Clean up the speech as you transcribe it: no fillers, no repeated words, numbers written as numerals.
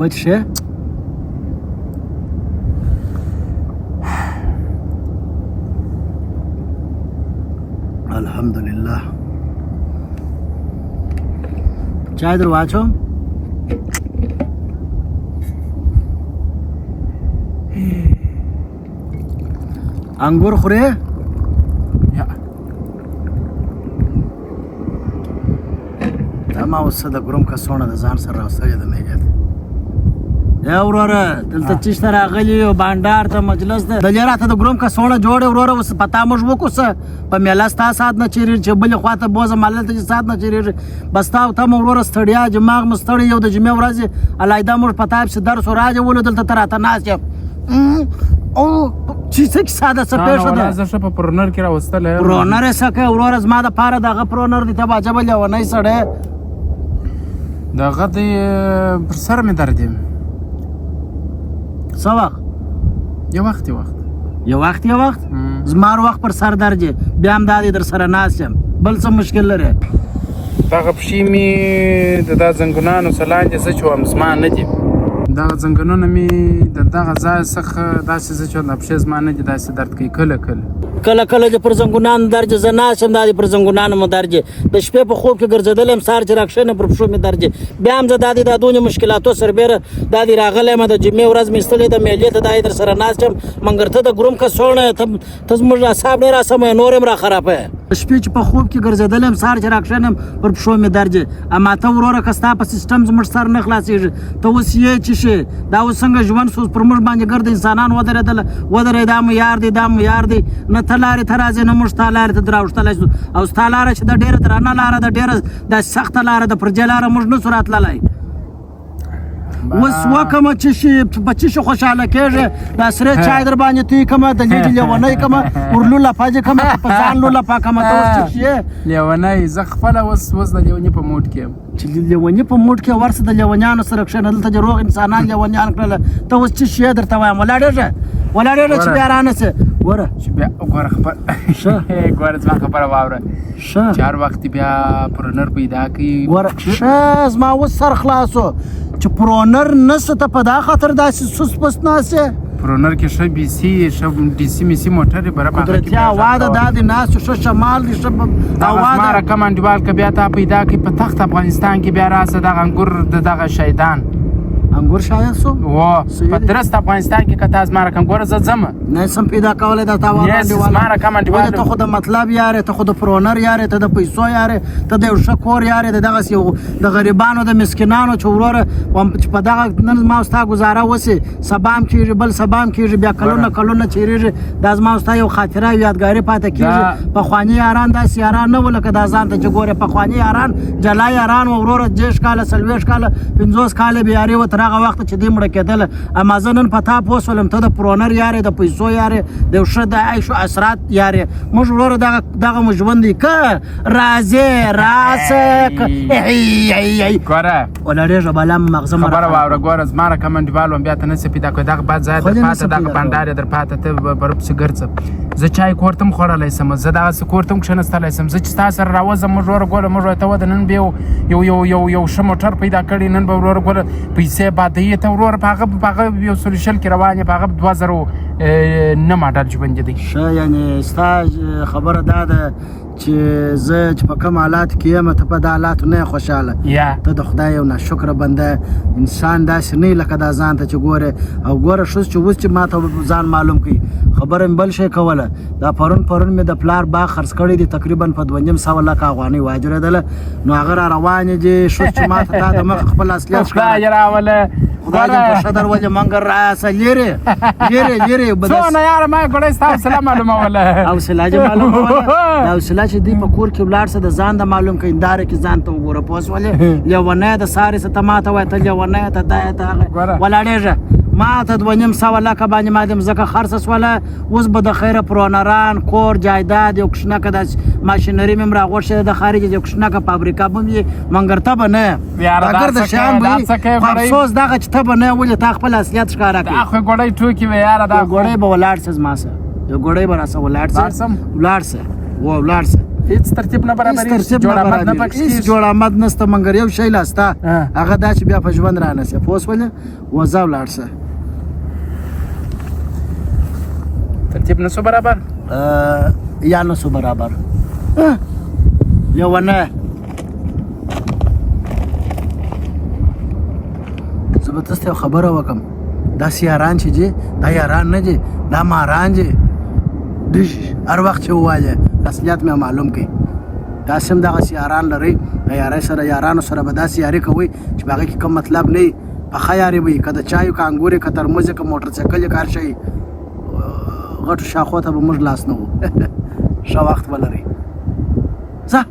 اوبه څښې؟ الحمدلله. چای در واچوم؟ انګور خورې؟ دا ما اوس د ګروم کڅوړه د ځان سره راوستلې ده میږه. یا وروره دلته چشته راغلي یو بانډار ته مجلس ده دلې راته د ګروم کڅوړه جوړې وروره اوس پتا موږ وکړو څه په میله ستا ساعت نه چیرېږي چې بلې خواته بوځم هلته چې ساعت نه چیرېږي بس تا او ته مو وروره ستړیا دماغ مو ستړی یو د جمعې ورځې علیحده موږ په تا پسې درس وراجولو دلته ته راته ناست یم او چې څه کیسه ده څه پېښه ده؟ زه ښه په پرونر کې راوستلی یم. پرونر یې څه کوې وروره زما دپاره دغه پرونر دی ته به عجبه لیونی سړی دغه دی پر سر مې درد یم. څه وخت؟ یو وخت یو وخت زما هر وخت پر سر درد یې بیا هم دا دی در سره ناست یم بل څه مشکل لرې؟ دغه پښې مې د دا زنګونانو څه لاندې څه چوم زما نه دي دغه زنګونونه مې د دغه ځای څخه داسې څه چوم د پښې زما نه دي داسې درد کوي کله چې پر زنګونانو درد زه ناست یم دا دې پر زنګونانو مو درد د شپې په خوب کې ګرځېدلی یم سهار چې راکښېنم پر پښو مې درد بیا هم زه دا دې دا دونې مشکلاتو سربیره دا دې راغلی یم د جمعې ورځ مې ایستلې ده میلې ته دا یې در سره ناست یم مګر ته د ګروم کڅوړه ته زموږ اعصاب ډېر اسمه نور هم را خرابوې شپې چې په خوب کې ګرځېدلی یم سهار چې راکښېنم پر پښو مې درد اما ته وروره که ستا په سیسټم زموږ سر نه خلاصېږي ته اوس یې چشې دا اوس څنګه ژوند سوز پر موږ باندې ګرد انسانان ودرېد دا مو یار دی نه ته لارې ته راځې نه موږ ستا لارې ته راوښتلی شو او ستا لاره چې دا ډېره درانه لاره ده ډېره داسې سخته لاره ده پر دې لاره موږ نه سو راتللی اوس وکړمه چې شي په څه شي خوشحاله کېږې دا سره چای در باندې توی کړمه د لیډې لیونۍ کړمه ورلو لپاجې کړمه په ځان لو لپا کړمه ته اوس څه شي لیونۍ زه خپله اوس د لیوني په موډ کې یم چې لیوني په موډ کې ورسه د لیونیانو سره کښېنه دلته چې روغ انسانان لیونیان کړله ته اوس څه شي درته وایم ولاړېږه چې بیا رانسې ګوره چې بیا ګوره ګوره زما خبره واوره چې هر وخت بیا پرونر پیدا کړي ګوره ښه زما اوس سر خلاصو چې پرونر نسته ته په دا خاطر داسې سست پست ناستې پرونر کې ښه بي سي ښه ډي سي مي سي موټر یې برابر قدرتي هوا ده دا دې ناست ښه شمال دي ښه هوا ده زما رقم انډیوال که بیا تا پیدا کړي په تخت افغانستان کې بیا راسه دغه انګور د دغه شهیدان انګور شاید سو په درست افغانستان کې که تا زما رقم ګوره زه ځمه نه سم پیدا کولی دا تا زما رقم انډیوال ته خو د مطلب یارې ته خو د پرونر یارې ته د پیسو یارې ته د یو ښه کور یارې د دغسې یو د غریبانو د مسکینانو چې وروره چې په دغه نن زما او ستا ګزاره وسي سبا هم کېږي بل سبا هم کېږي بیا کلونه تېرېږي دا زما او ستا یو خاطره او یادګاري پاتې کېږي پخواني یاران داسې یاران نه وو لکه دا ځان ته چې ګورې پخواني یاران جلا یاران وو وروره 30 کاله 40 کاله 50 کاله بې یاري وه تر هغه وخت چې دې مړه کېدله اما زه نن په تا پوه شولم ته د پرونر یارې د پیسو یارې د یو ښه د عیش و اسرات یارې موږ وروره دغه مو ژوند دی که راځې راسه ګوره ولاړېږه بلا مغزه خبره واوره ګوره زما رقم انډیوال وم بیا ته نسې پیدا کړی دغه بد ځای در پاته دغه بانډار یې در پاته ته برپسې ګرځه زه چای کور ته هم خوړلی شم زه دغسې کور ته هم کښېنستلی شم زه چې ستا سره راوځم موږ وروره ګوره موږ ورته وده نن بیا یو ښه موټر پیدا کړی نن به وروره ګوره پیسې بادیې ته وروره په هغه یو سلوشل کې روان یې په هغه 2009 ماډل ژوند دی ښه یعنې ستا خبره دا ده چې زه چې په کوم حالاتو کې یم ته په دا حالاتو نه یې خوشحاله ته د خدای یو ناشکره بنده انسان داسې نه لکه دا ځان ته چې ګورې او ګوره ښځ چې اوس چې ما ته ځان معلوم کړي خبره مې بل شی کوله دا پرون مې د پلار باغ خرڅ کړی دی تقریبا په 2.5 لکه افغانۍ واجرېدله نو هغه را روانې دي ښځ چې ما ته تا د مخ خپل اصلیت خدای راوله خدای دې په ښه دروازه منګر راسه لرې څونه یاره ما ګوړی ستا حوصله معلوموله حوصله دې معلوموله دا حوصله چې دی په کور کې ولاړ شه د ځان د معلوم کړه هنداره کې ځان ته وګوره پوه شولې لیونی د سارې څه ته ما ته وایه ته لیونی ته دا یې ته هغه ولاړېږه ما ته 2.5 لکه باندې ما د مځکه خرڅه شوله اوس به د خیره پرونران کور جایداد یو کوچنکه داسې ماشینري مې هم راغوښتې ده د خارج یو کوچنکه فابریکه به وي مګر ته به نه اګر د شیان به وي خو افسوس دغه چې ته به نه ولې تا خپل اصلیت ښکاره کړي دا خو ګوړی ټوکې وې یاره دا ګوړی به ولاړ شه زما سره یو ګوړی به راسه ولاړ شه هیڅ ترتیب نه برابرېږي، ترتیب جوړ آمد نه برابرېږي. پکې هیڅ کېږي. جوړ آمد نشته مګر یو شی لا ستا ها. هغه دا چې بیا په ژوند رانه سې پوه شولې وځه ولاړ شه ترتیب نسو برابر یا نسو برابر یو نه زه به تاسو ته خبره وکم دا سیاران چې دي دا یاران نه دي دا ماران دي دش هر وخت چې ووایه اصلیت مې معلوم کړي تاسو هم دغه سیاران لرئ د یارۍ سره یارانو سره به داسې یاري کوئ چې په هغې کې کوم مطلب نه وي پخه یاري به وي که د چایو که انګور که ترموز که موټرسایکل که هر شی غټو شاخو ته به موږ لاس نه وو ښه وخت به لرئ ځه